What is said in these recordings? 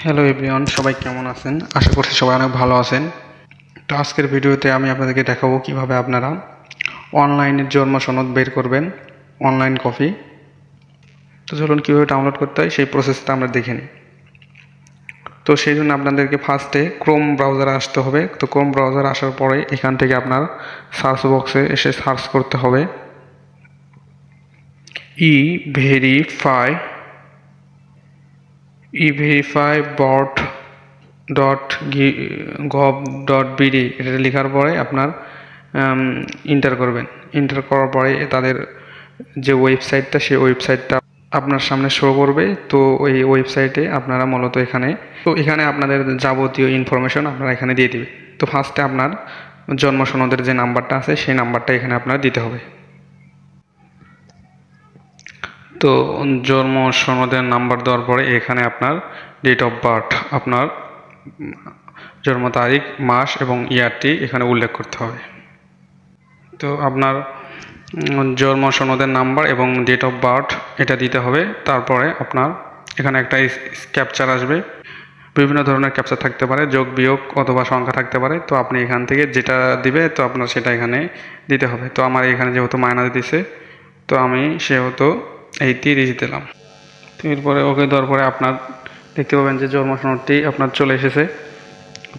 Hello everyone, সবাই কেমন আছেন? আশা করছি সবাই অনেক ভালো আছেন। তো আজকের ভিডিওতে আমি আপনাদেরকে দেখাবো কিভাবে আপনারা অনলাইনে জন্ম সনদ বের করবেন, অনলাইন কপি। তো চলুন কীভাবে ডাউনলোড করতে হয় সেই প্রসেসটা আমরা দেখে নিই। তো সেই জন্য আপনাদেরকে ফার্স্টে ক্রোম ব্রাউজারে আসতে হবে। তো ক্রোম ব্রাউজারে আসার পরে এখান থেকে আপনার সার্চ বক্সে এসে সার্চ করতে হবে e-verify.gov.bd এটা লেখার পরে আপনার এন্টার করবেন। এন্টার করার পরে তাদের যে ওয়েবসাইটটা, সেই ওয়েবসাইটটা আপনার সামনে শো করবে। তো ওই ওয়েবসাইটে আপনারা মূলত এখানে আপনাদের যাবতীয় ইনফরমেশন আপনারা এখানে দিয়ে দিবে। তো ফার্স্টে আপনার জন্ম সনদের যে নাম্বারটা আছে সেই নাম্বারটা এখানে আপনার দিতে হবে। তো জন্ম সনদের নাম্বার দেওয়ার পরে এখানে আপনার ডেট অফ বার্থ, আপনার জন্ম তারিখ, মাস এবং ইয়ারটি এখানে উল্লেখ করতে হবে। তো আপনার জন্ম সনদের নাম্বার এবং ডেট অফ বার্থ এটা দিতে হবে। তারপরে আপনার এখানে একটা ক্যাপচার আসবে। বিভিন্ন ধরনের ক্যাপচার থাকতে পারে, যোগ বিয়োগ অথবা সংখ্যা থাকতে পারে। তো আপনি এখান থেকে যেটা দিবে তো আপনার সেটা এখানে দিতে হবে। তো আমার এখানে যেহেতু মাইনাস দিছে, তো আমি সেহেতু এই 30 দিলাম। তো এরপরে ওকে দেওয়ার পরে আপনার দেখতে পাবেন যে জন্ম সনদটি আপনার চলে এসেছে।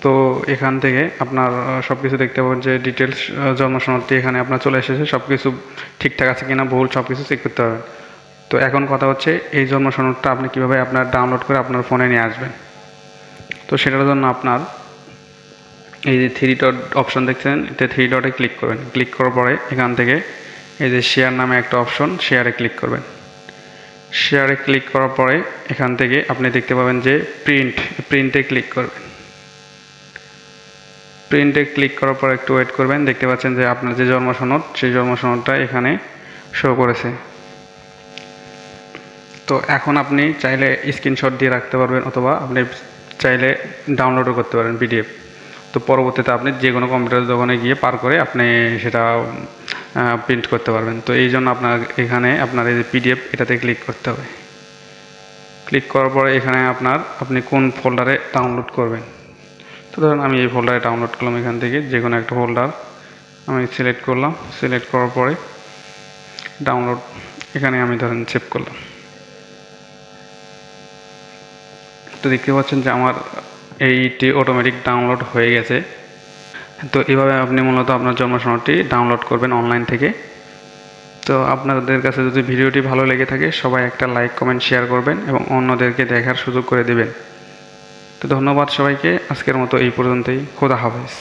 তো এখান থেকে আপনার সব কিছু দেখতে পাবেন যে ডিটেলস জন্ম সনদটি এখানে আপনার চলে এসেছে। সব কিছু ঠিকঠাক আছে কিনা, ভুল সব কিছু চেক করতে পারবেন। তো এখন কথা হচ্ছে এই জন্ম সনদটা আপনি কীভাবে আপনার ডাউনলোড করে আপনার ফোনে নিয়ে আসবেন। তো সেটার জন্য আপনার এই যে 3 ডট অপশন দেখছেন, এটা 3 ডটে ক্লিক করবেন। ক্লিক করার পরে এখান থেকে এই যে শেয়ার নামে একটা অপশন, শেয়ারে ক্লিক করবেন। শেয়ারে ক্লিক করার পরে এখান থেকে আপনি দেখতে পাবেন যে প্রিন্টে ক্লিক করবেন। প্রিন্টে ক্লিক করার পর একটু ওয়েট করবেন। দেখতে পাচ্ছেন যে আপনার যে জন্ম সনদ, সেই জন্ম সনদটা এখানে শো করেছে। তো এখন আপনি চাইলে স্ক্রিনশট দিয়ে রাখতে পারবেন অথবা আপনি চাইলে ডাউনলোডও করতে পারেন পিডিএফ। তো পরবর্তীতে আপনি যে কোনো কম্পিউটার দোকানে গিয়ে পার করে আপনি সেটা প্রিন্ট করতে পারবেন। তো এই জন্য আপনার এখানে আপনার এই যে পিডিএফ এটাতে ক্লিক করতে হবে। ক্লিক করার পরে এখানে আপনি কোন ফোল্ডারে ডাউনলোড করবেন। তো ধরুন আমি এই ফোল্ডারে ডাউনলোড করলাম। এখান থেকে যে কোনো একটা ফোল্ডার আমি সিলেক্ট করলাম। সিলেক্ট করার পরে ডাউনলোড এখানে আমি ধরেন সেভ করলাম। তো দেখতে পাচ্ছেন যে আমার এইটি অটোমেটিক ডাউনলোড হয়ে গেছে। তো এইভাবে আপনি মূলত আপনার জন্ম সনদটি ডাউনলোড করবেন অনলাইন থেকে। তো আপনাদের কাছে যদি ভিডিওটি ভালো লেগে থাকে সবাই একটা লাইক, কমেন্ট, শেয়ার করবেন এবং অন্যদেরকে দেখার সুযোগ করে দেবেন। তো ধন্যবাদ সবাইকে। আজকের মতো এই পর্যন্তই। খোদা হাফেজ।